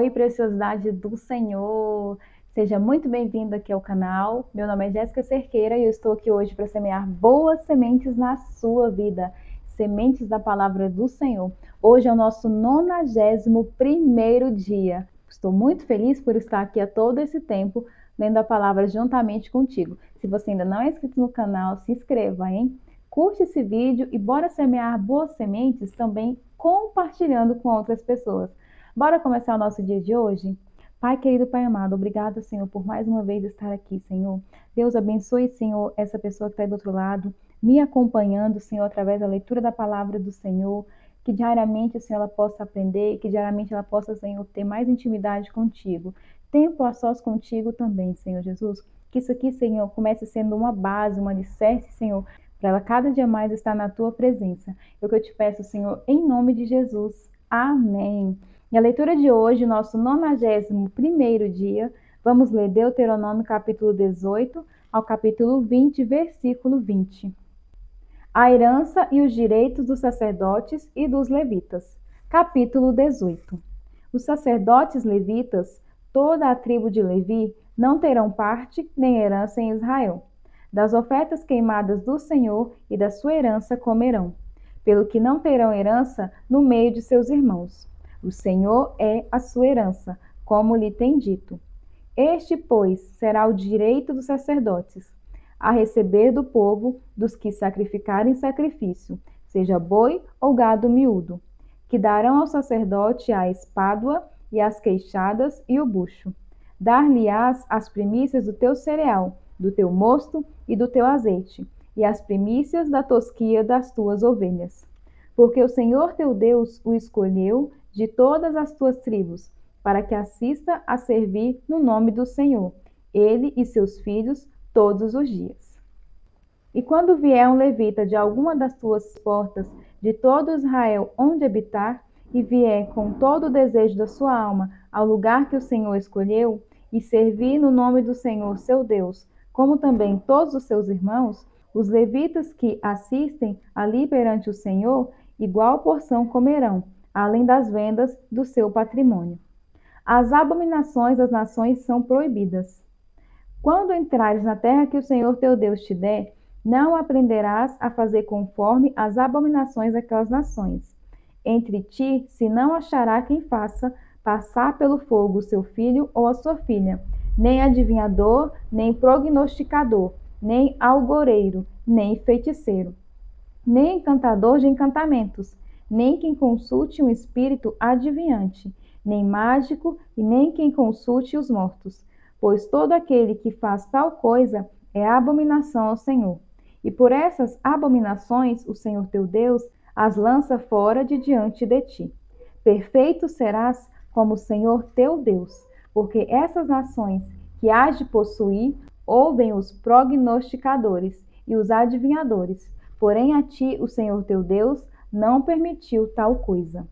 Oi, preciosidade do Senhor! Seja muito bem-vindo aqui ao canal. Meu nome é Jéssica Cerqueira e eu estou aqui hoje para semear boas sementes na sua vida. Sementes da palavra do Senhor. Hoje é o nosso 91º dia. Estou muito feliz por estar aqui a todo esse tempo, lendo a palavra juntamente contigo. Se você ainda não é inscrito no canal, se inscreva, hein? Curte esse vídeo e bora semear boas sementes também compartilhando com outras pessoas. Bora começar o nosso dia de hoje? Pai querido, Pai amado, obrigado, Senhor, por mais uma vez estar aqui, Senhor. Deus abençoe, Senhor, essa pessoa que está aí do outro lado, me acompanhando, Senhor, através da leitura da palavra do Senhor, que diariamente, Senhor, ela possa aprender, que diariamente ela possa, Senhor, ter mais intimidade contigo. Tempo a sós contigo também, Senhor Jesus. Que isso aqui, Senhor, comece sendo uma base, um alicerce, Senhor, para ela cada dia mais estar na tua presença. É o que eu te peço, Senhor, em nome de Jesus. Amém. E a leitura de hoje, nosso 91º dia, vamos ler Deuteronômio capítulo 18 ao capítulo 20, versículo 20. A herança e os direitos dos sacerdotes e dos levitas. Capítulo 18. Os sacerdotes levitas, toda a tribo de Levi, não terão parte nem herança em Israel. Das ofertas queimadas do Senhor e da sua herança comerão, pelo que não terão herança no meio de seus irmãos. O Senhor é a sua herança, como lhe tem dito. Este, pois, será o direito dos sacerdotes, a receber do povo dos que sacrificarem sacrifício, seja boi ou gado miúdo, que darão ao sacerdote a espádua e as queixadas e o bucho. Dar-lhe-ás as primícias do teu cereal, do teu mosto e do teu azeite, e as primícias da tosquia das tuas ovelhas. Porque o Senhor teu Deus o escolheu de todas as tuas tribos, para que assista a servir no nome do Senhor, ele e seus filhos, todos os dias. E quando vier um levita de alguma das tuas portas, de todo Israel onde habitar, e vier com todo o desejo da sua alma ao lugar que o Senhor escolheu, e servir no nome do Senhor seu Deus, como também todos os seus irmãos, os levitas que assistem ali perante o Senhor, igual porção comerão, além das vendas do seu patrimônio. As abominações das nações são proibidas. Quando entrares na terra que o Senhor teu Deus te der, não aprenderás a fazer conforme as abominações daquelas nações. Entre ti se não achará quem faça passar pelo fogo o seu filho ou a sua filha, nem adivinhador, nem prognosticador, nem algoreiro, nem feiticeiro, nem encantador de encantamentos, nem quem consulte um espírito adivinhante, nem mágico e nem quem consulte os mortos, pois todo aquele que faz tal coisa é abominação ao Senhor. E por essas abominações o Senhor teu Deus as lança fora de diante de ti. Perfeito serás como o Senhor teu Deus, porque essas nações que hás de possuir ouvem os prognosticadores e os adivinhadores, porém a ti o Senhor teu Deus não permitiu tal coisa.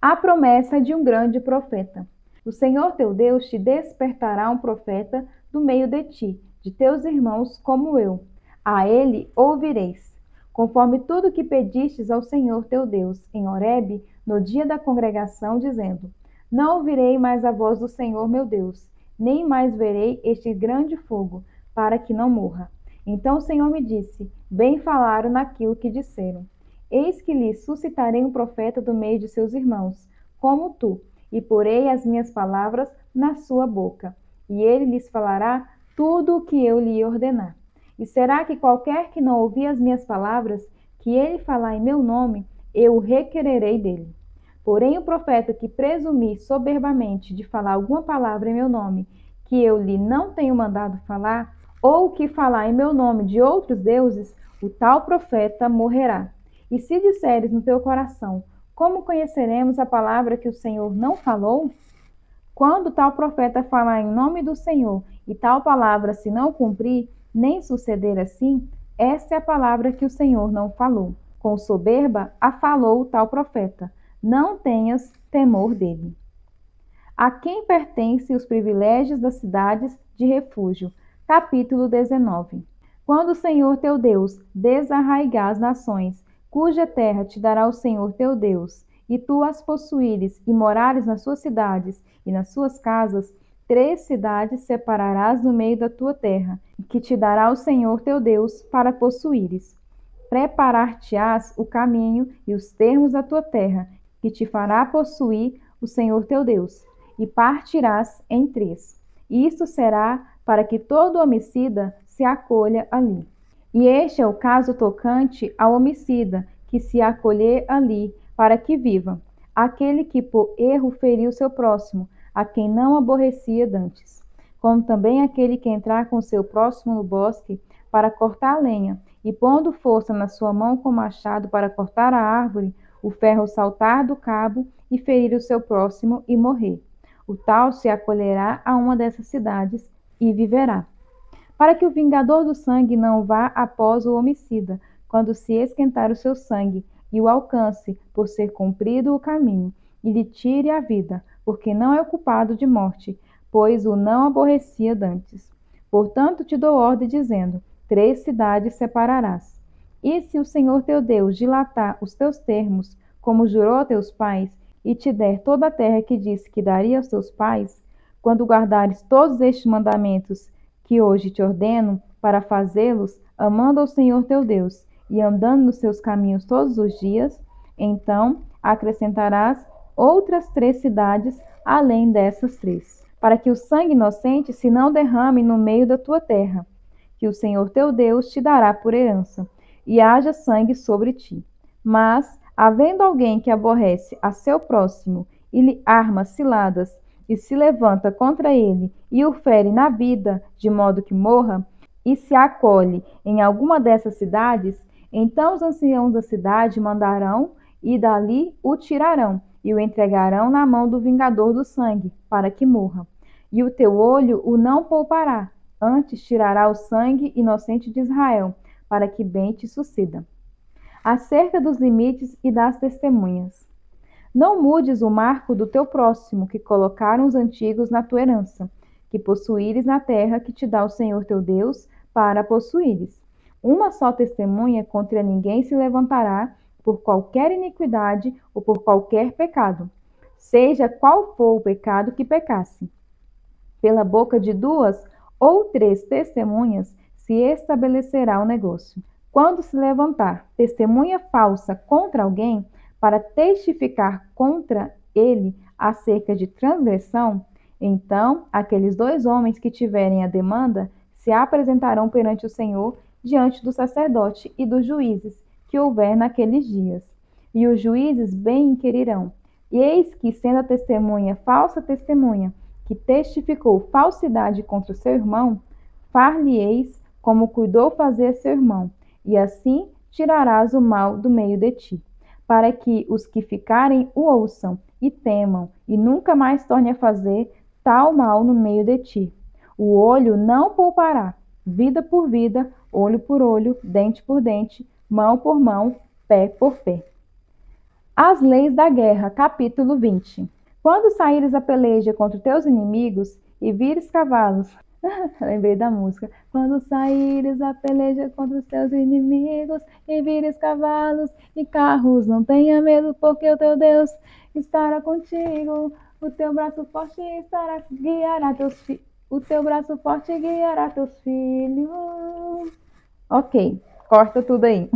A promessa de um grande profeta. O Senhor teu Deus te despertará um profeta do meio de ti, de teus irmãos como eu. A ele ouvireis, conforme tudo que pedistes ao Senhor teu Deus, em Horebe, no dia da congregação, dizendo: Não ouvirei mais a voz do Senhor meu Deus, nem mais verei este grande fogo, para que não morra. Então o Senhor me disse: Bem falaram naquilo que disseram. Eis que lhes suscitarei um profeta do meio de seus irmãos, como tu, e porei as minhas palavras na sua boca, e ele lhes falará tudo o que eu lhe ordenar. E será que qualquer que não ouvir as minhas palavras, que ele falar em meu nome, eu o requererei dele. Porém o profeta que presumir soberbamente de falar alguma palavra em meu nome, que eu lhe não tenho mandado falar, ou que falar em meu nome de outros deuses, o tal profeta morrerá. E se disseres no teu coração: Como conheceremos a palavra que o Senhor não falou? Quando tal profeta falar em nome do Senhor, e tal palavra se não cumprir, nem suceder assim, esta é a palavra que o Senhor não falou. Com soberba a falou o tal profeta. Não tenhas temor dele. A quem pertencem os privilégios das cidades de refúgio? Capítulo 19. Quando o Senhor teu Deus desarraigar as nações, cuja terra te dará o Senhor teu Deus, e tu as possuíres, e morares nas suas cidades e nas suas casas, 3 cidades separarás no meio da tua terra, que te dará o Senhor teu Deus para possuíres. Preparar-te-ás o caminho e os termos da tua terra, que te fará possuir o Senhor teu Deus, e partirás em 3. Isto será para que todo homicida se acolha ali. E este é o caso tocante ao homicida, que se acolher ali, para que viva. Aquele que por erro feriu seu próximo, a quem não aborrecia dantes. Como também aquele que entrar com seu próximo no bosque, para cortar a lenha, e pondo força na sua mão com machado para cortar a árvore, o ferro saltar do cabo e ferir o seu próximo e morrer. O tal se acolherá a uma dessas cidades e viverá. Para que o vingador do sangue não vá após o homicida, quando se esquentar o seu sangue, e o alcance, por ser cumprido o caminho, e lhe tire a vida, porque não é culpado de morte, pois o não aborrecia dantes. Portanto te dou ordem dizendo, 3 cidades separarás. E se o Senhor teu Deus dilatar os teus termos, como jurou a teus pais, e te der toda a terra que disse que daria aos teus pais, quando guardares todos estes mandamentos que hoje te ordeno, para fazê-los, amando ao Senhor teu Deus, e andando nos seus caminhos todos os dias, então acrescentarás outras 3 cidades, além dessas 3, para que o sangue inocente se não derrame no meio da tua terra, que o Senhor teu Deus te dará por herança, e haja sangue sobre ti. Mas, havendo alguém que aborrece a seu próximo, e lhe arma ciladas, e se levanta contra ele, e o fere na vida, de modo que morra, e se acolhe em alguma dessas cidades, então os anciãos da cidade mandarão, e dali o tirarão, e o entregarão na mão do vingador do sangue, para que morra. E o teu olho o não poupará, antes tirará o sangue inocente de Israel, para que bem te suceda. Acerca dos limites e das testemunhas. Não mudes o marco do teu próximo, que colocaram os antigos na tua herança, que possuíres na terra que te dá o Senhor teu Deus, para possuíres. Uma só testemunha contra ninguém se levantará, por qualquer iniquidade ou por qualquer pecado, seja qual for o pecado que pecasse. Pela boca de 2 ou 3 testemunhas se estabelecerá o negócio. Quando se levantar testemunha falsa contra alguém, para testificar contra ele acerca de transgressão, então aqueles 2 homens que tiverem a demanda se apresentarão perante o Senhor diante do sacerdote e dos juízes que houver naqueles dias. E os juízes bem inquirirão. E eis que, sendo a testemunha falsa testemunha, que testificou falsidade contra o seu irmão, far-lhe-eis como cuidou fazer seu irmão, e assim tirarás o mal do meio de ti, para que os que ficarem o ouçam e temam, e nunca mais torne a fazer tal mal no meio de ti. O olho não poupará, vida por vida, olho por olho, dente por dente, mão por mão, pé por pé. As leis da guerra, capítulo 20. Quando saíres a peleja contra teus inimigos e vires cavalos, lembrei da música. Quando saíres a peleja contra os teus inimigos e vires cavalos e carros, não tenha medo, porque o teu Deus estará contigo. O teu braço forte guiará teus filhos. O teu braço forte guiará teus filhos. Ok, corta tudo aí.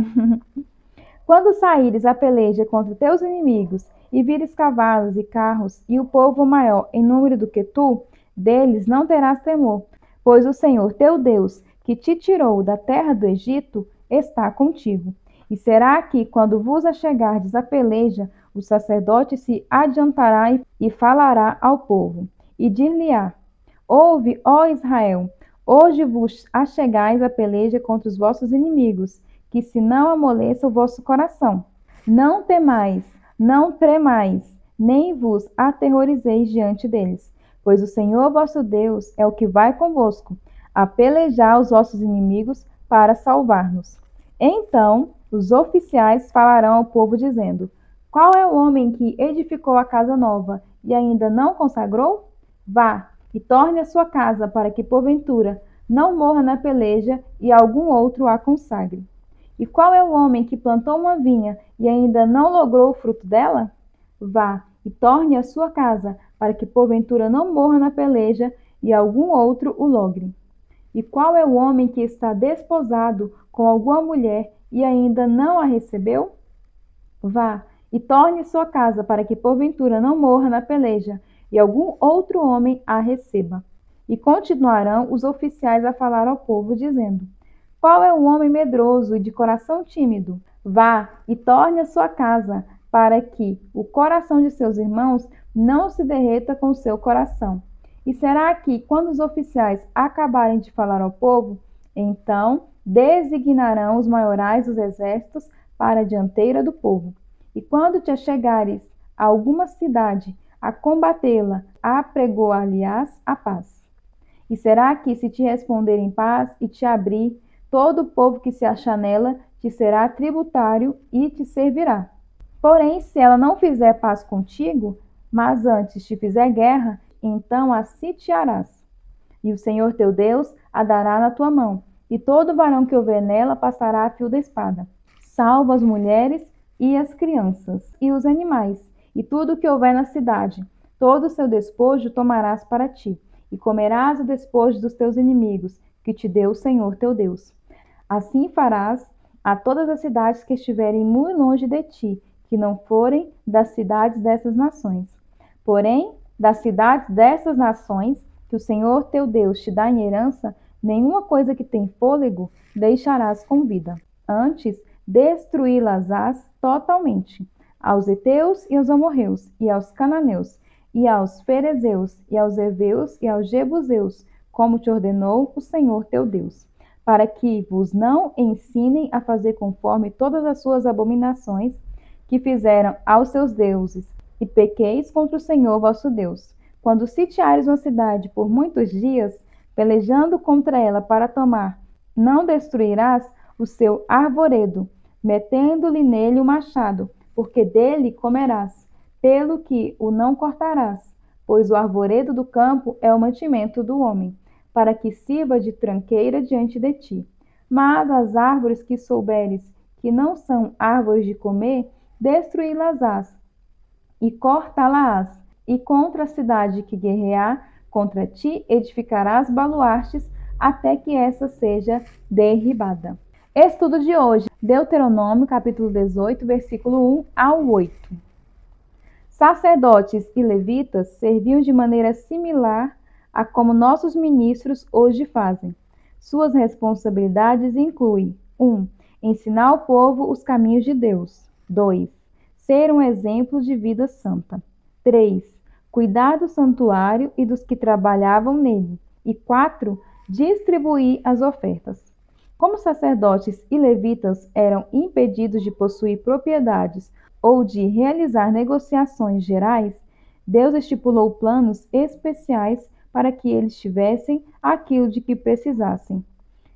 Quando saíres a peleja contra teus inimigos e vires cavalos e carros e o povo maior em número do que tu, deles não terás temor, pois o Senhor teu Deus, que te tirou da terra do Egito, está contigo. E será que, quando vos achegardes à peleja, o sacerdote se adiantará e falará ao povo, e dir-lhe-á: Ouve, ó Israel, hoje vos achegais à peleja contra os vossos inimigos, que se não amoleça o vosso coração. Não temais, não tremais, nem vos aterrorizeis diante deles, pois o Senhor vosso Deus é o que vai convosco, a pelejar os vossos inimigos para salvar-nos. Então os oficiais falarão ao povo, dizendo: Qual é o homem que edificou a casa nova e ainda não consagrou? Vá e torne a sua casa, para que, porventura, não morra na peleja e algum outro a consagre. E qual é o homem que plantou uma vinha e ainda não logrou o fruto dela? Vá e torne à sua casa, para que porventura não morra na peleja e algum outro o logre. E qual é o homem que está desposado com alguma mulher e ainda não a recebeu? Vá e torne sua casa, para que porventura não morra na peleja e algum outro homem a receba. E continuarão os oficiais a falar ao povo, dizendo: Qual é o homem medroso e de coração tímido? Vá e torne a sua casa, para que o coração de seus irmãos não se derreta com o seu coração. E será que, quando os oficiais acabarem de falar ao povo, então designarão os maiorais dos exércitos para a dianteira do povo. E quando te achegares a alguma cidade, a combatê-la, apregoar-lhe-ás a paz. E será que, se te responder em paz e te abrir, todo o povo que se achar nela te será tributário e te servirá? Porém, se ela não fizer paz contigo, mas antes te fizer guerra, então a sitiarás. E o Senhor teu Deus a dará na tua mão, e todo varão que houver nela passará a fio da espada. Salva as mulheres e as crianças, e os animais, e tudo o que houver na cidade. Todo o seu despojo tomarás para ti, e comerás o despojo dos teus inimigos, que te deu o Senhor teu Deus. Assim farás a todas as cidades que estiverem muito longe de ti, que não forem das cidades dessas nações. Porém, das cidades dessas nações, que o Senhor teu Deus te dá em herança, nenhuma coisa que tem fôlego deixarás com vida. Antes, destruí-las-ás totalmente, aos heteus e aos amorreus, e aos cananeus, e aos ferezeus, e aos heveus, e aos jebuseus, como te ordenou o Senhor teu Deus, para que vos não ensinem a fazer conforme todas as suas abominações que fizeram aos seus deuses, e pequeis contra o Senhor vosso Deus. Quando sitiares uma cidade por muitos dias, pelejando contra ela para tomar, não destruirás o seu arvoredo, metendo-lhe nele o machado, porque dele comerás, pelo que o não cortarás, pois o arvoredo do campo é o mantimento do homem, para que sirva de tranqueira diante de ti. Mas as árvores que souberes que não são árvores de comer, destruí-las-ás e cortá-las-ás, e contra a cidade que guerrear contra ti edificarás baluartes até que essa seja derribada. Estudo de hoje, Deuteronômio, capítulo 18, versículo 1 ao 8. Sacerdotes e levitas serviam de maneira similar a como nossos ministros hoje fazem. Suas responsabilidades incluem: 1. Ensinar ao povo os caminhos de Deus. 2. Ser um exemplo de vida santa. 3. Cuidar do santuário e dos que trabalhavam nele. E 4. Distribuir as ofertas. Como sacerdotes e levitas eram impedidos de possuir propriedades ou de realizar negociações gerais, Deus estipulou planos especiais para que eles tivessem aquilo de que precisassem.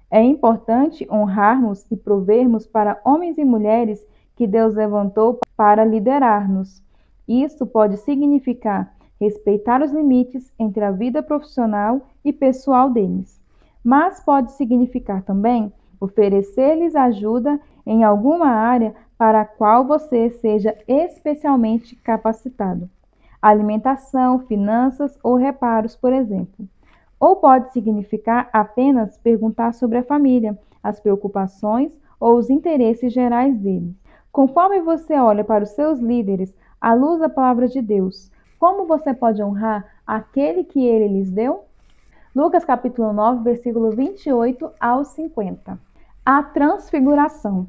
É importante honrarmos e provermos para homens e mulheres que Deus levantou para liderar-nos. Isso pode significar respeitar os limites entre a vida profissional e pessoal deles, mas pode significar também oferecer-lhes ajuda em alguma área para a qual você seja especialmente capacitado. Alimentação, finanças ou reparos, por exemplo. Ou pode significar apenas perguntar sobre a família, as preocupações ou os interesses gerais deles. Conforme você olha para os seus líderes, à luz da palavra de Deus, como você pode honrar aquele que ele lhes deu? Lucas capítulo 9, versículo 28 ao 50. A transfiguração.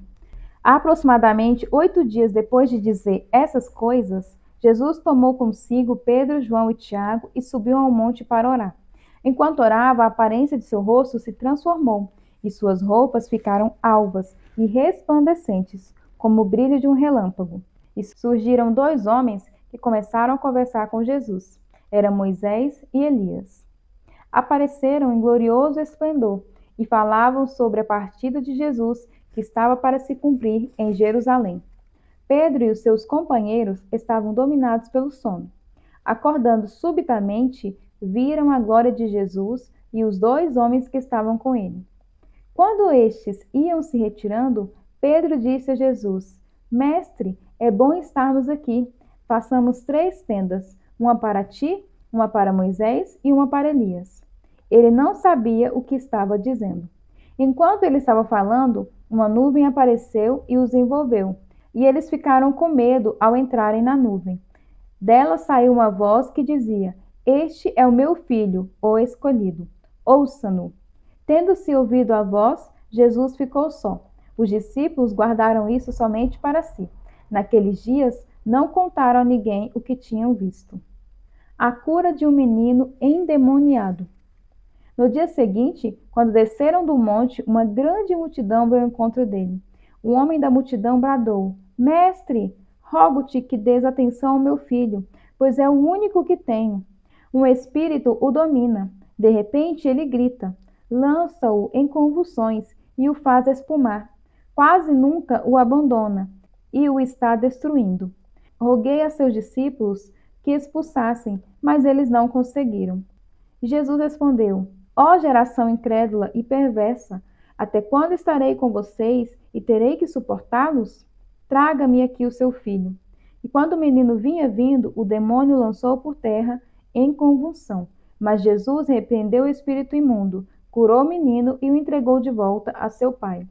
Aproximadamente 8 dias depois de dizer essas coisas, Jesus tomou consigo Pedro, João e Tiago e subiu ao monte para orar. Enquanto orava, a aparência de seu rosto se transformou e suas roupas ficaram alvas e resplandecentes, como o brilho de um relâmpago. E surgiram 2 homens que começaram a conversar com Jesus. Eram Moisés e Elias. Apareceram em glorioso esplendor e falavam sobre a partida de Jesus que estava para se cumprir em Jerusalém. Pedro e os seus companheiros estavam dominados pelo sono. Acordando subitamente, viram a glória de Jesus e os 2 homens que estavam com ele. Quando estes iam se retirando, Pedro disse a Jesus: Mestre, é bom estarmos aqui. façamos 3 tendas, uma para ti, uma para Moisés e uma para Elias. Ele não sabia o que estava dizendo. Enquanto ele estava falando, uma nuvem apareceu e os envolveu, e eles ficaram com medo ao entrarem na nuvem. Dela saiu uma voz que dizia: Este é o meu filho, o escolhido. Ouça-no. Tendo-se ouvido a voz, Jesus ficou só. Os discípulos guardaram isso somente para si. Naqueles dias, não contaram a ninguém o que tinham visto. A cura de um menino endemoniado. No dia seguinte, quando desceram do monte, uma grande multidão veio ao encontro dele. Um homem da multidão bradou: Mestre, rogo-te que dês atenção ao meu filho, pois é o único que tenho. Um espírito o domina. De repente ele grita, lança-o em convulsões e o faz espumar. Quase nunca o abandona e o está destruindo. Roguei a seus discípulos que expulsassem, mas eles não conseguiram. Jesus respondeu: Ó geração incrédula e perversa, até quando estarei com vocês e terei que suportá-los? Traga-me aqui o seu filho. E quando o menino vinha vindo, o demônio lançou por terra em convulsão. Mas Jesus repreendeu o espírito imundo, curou o menino e o entregou de volta a seu pai.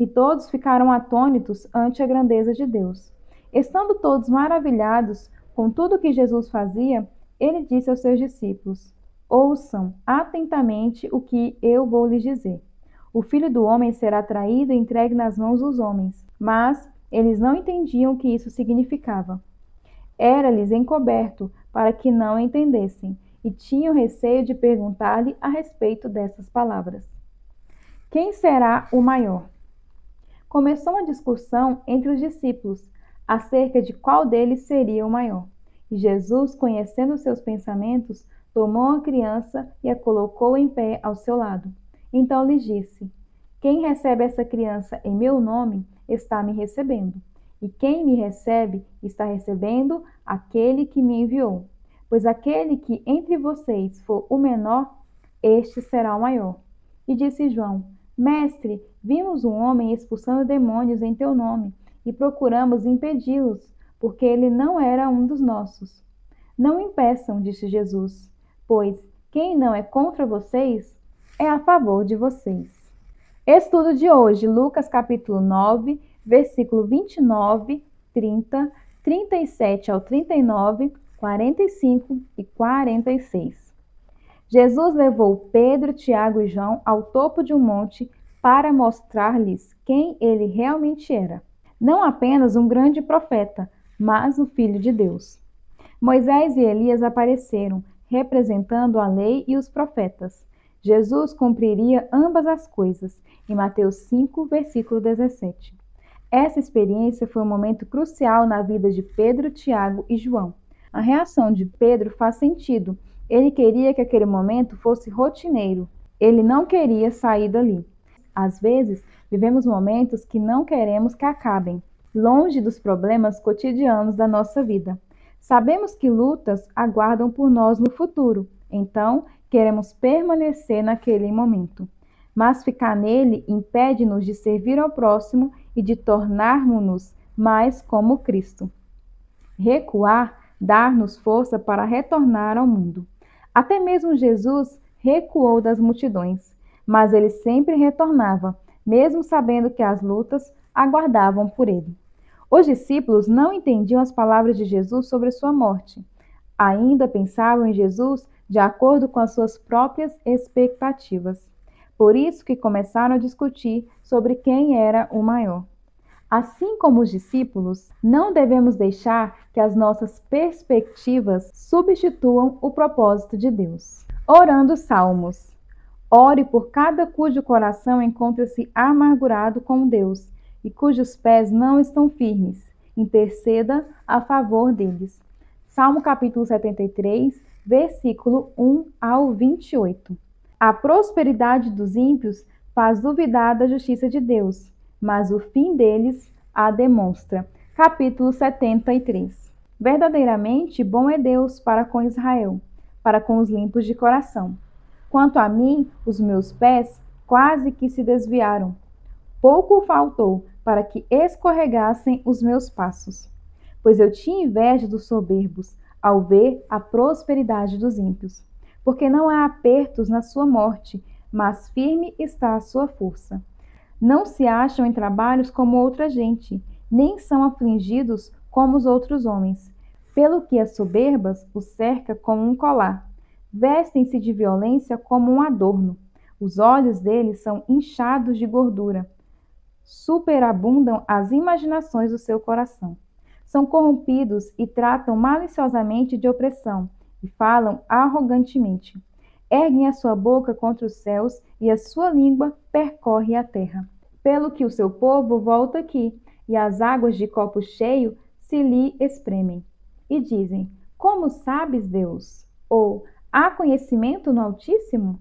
E todos ficaram atônitos ante a grandeza de Deus. Estando todos maravilhados com tudo que Jesus fazia, ele disse aos seus discípulos: Ouçam atentamente o que eu vou lhes dizer. O Filho do Homem será traído e entregue nas mãos dos homens. Mas eles não entendiam o que isso significava. Era-lhes encoberto para que não entendessem, e tinham receio de perguntar-lhe a respeito dessas palavras. Quem será o maior? Começou uma discussão entre os discípulos acerca de qual deles seria o maior. E Jesus, conhecendo seus pensamentos, tomou a criança e a colocou em pé ao seu lado. Então lhes disse: Quem recebe essa criança em meu nome está me recebendo, e quem me recebe está recebendo aquele que me enviou. Pois aquele que entre vocês for o menor, este será o maior. E disse João: Mestre, vimos um homem expulsando demônios em teu nome, e procuramos impedi-los, porque ele não era um dos nossos. Não impeçam, disse Jesus, pois quem não é contra vocês é a favor de vocês. Estudo de hoje, Lucas capítulo 9, versículo 29, 30, 37 ao 39, 45 e 46. Jesus levou Pedro, Tiago e João ao topo de um monte para mostrar-lhes quem ele realmente era. Não apenas um grande profeta, mas o Filho de Deus. Moisés e Elias apareceram, representando a lei e os profetas. Jesus cumpriria ambas as coisas, em Mateus 5, versículo 17. Essa experiência foi um momento crucial na vida de Pedro, Tiago e João. A reação de Pedro faz sentido. Ele queria que aquele momento fosse rotineiro. Ele não queria sair dali. Às vezes, vivemos momentos que não queremos que acabem, longe dos problemas cotidianos da nossa vida. Sabemos que lutas aguardam por nós no futuro, então queremos permanecer naquele momento. Mas ficar nele impede-nos de servir ao próximo e de tornarmos-nos mais como Cristo. Recuar dá-nos força para retornar ao mundo. Até mesmo Jesus recuou das multidões, mas ele sempre retornava, mesmo sabendo que as lutas aguardavam por ele. Os discípulos não entendiam as palavras de Jesus sobre sua morte. Ainda pensavam em Jesus de acordo com as suas próprias expectativas. Por isso que começaram a discutir sobre quem era o maior. Assim como os discípulos, não devemos deixar que as nossas perspectivas substituam o propósito de Deus. Orando salmos. Ore por cada cujo coração encontra-se amargurado com Deus e cujos pés não estão firmes. Interceda a favor deles. Salmo capítulo 73, versículo 1 ao 28. A prosperidade dos ímpios faz duvidar da justiça de Deus, mas o fim deles a demonstra. Capítulo 73. Verdadeiramente bom é Deus para com Israel, para com os limpos de coração. Quanto a mim, os meus pés quase que se desviaram. Pouco faltou para que escorregassem os meus passos. pois eu tinha inveja dos soberbos, ao ver a prosperidade dos ímpios. Porque não há apertos na sua morte, mas firme está a sua força. Não se acham em trabalhos como outra gente, nem são afligidos como os outros homens. Pelo que as soberbas os cerca como um colar. Vestem-se de violência como um adorno. Os olhos deles são inchados de gordura. Superabundam as imaginações do seu coração. São corrompidos e tratam maliciosamente de opressão, e falam arrogantemente. Erguem a sua boca contra os céus, e a sua língua percorre a terra. Pelo que o seu povo volta aqui, e as águas de copo cheio se lhe espremem. E dizem, como sabes, Deus? Ou, há conhecimento no Altíssimo?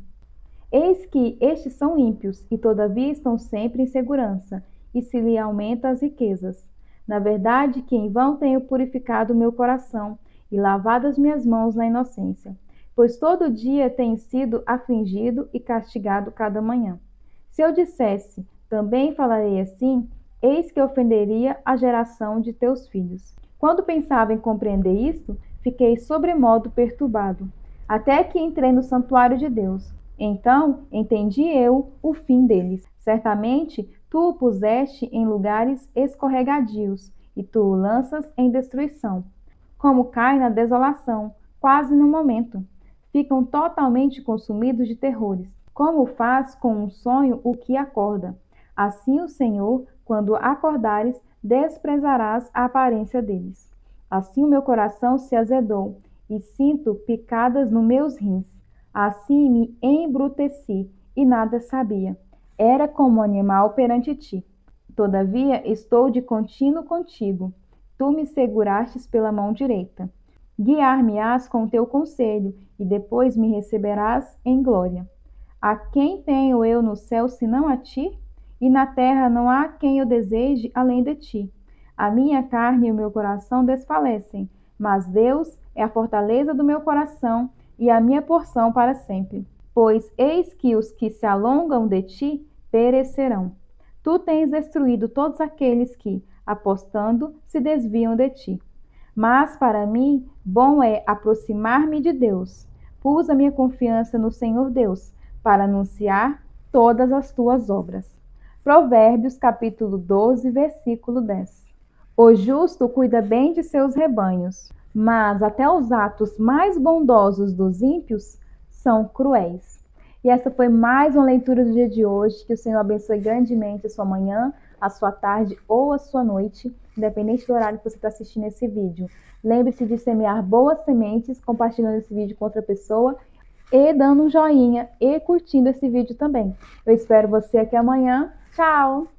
Eis que estes são ímpios, e todavia estão sempre em segurança, e se lhe aumenta as riquezas. Na verdade, que em vão tenho purificado o meu coração, e lavado as minhas mãos na inocência, pois todo dia tenho sido afligido e castigado cada manhã. Se eu dissesse, também falarei assim, eis que ofenderia a geração de teus filhos. Quando pensava em compreender isto, fiquei sobremodo perturbado, até que entrei no santuário de Deus. Então entendi eu o fim deles. Certamente tu o puseste em lugares escorregadios, e tu o lanças em destruição. Como cai na desolação, quase no momento. Ficam totalmente consumidos de terrores. Como faz com um sonho o que acorda. Assim o Senhor, quando acordares, desprezarás a aparência deles. Assim o meu coração se azedou, e sinto picadas nos meus rins. Assim me embruteci, e nada sabia. Era como animal perante ti. Todavia estou de contínuo contigo. Tu me segurastes pela mão direita. Guiar-me-ás com teu conselho, e depois me receberás em glória. A quem tenho eu no céu senão a ti? E na terra não há quem eu deseje além de ti. A minha carne e o meu coração desfalecem, mas Deus é a fortaleza do meu coração e a minha porção para sempre. Pois eis que os que se alongam de ti perecerão. Tu tens destruído todos aqueles que, apostando, se desviam de ti. Mas para mim, bom é aproximar-me de Deus. Pus a minha confiança no Senhor Deus, para anunciar todas as tuas obras. Provérbios, capítulo 12, versículo 10. O justo cuida bem de seus rebanhos, mas até os atos mais bondosos dos ímpios são cruéis. E essa foi mais uma leitura do dia de hoje. Que o Senhor abençoe grandemente a sua manhã, a sua tarde ou a sua noite, independente do horário que você está assistindo esse vídeo. Lembre-se de semear boas sementes, compartilhando esse vídeo com outra pessoa e dando um joinha e curtindo esse vídeo também. Eu espero você aqui amanhã. Tchau!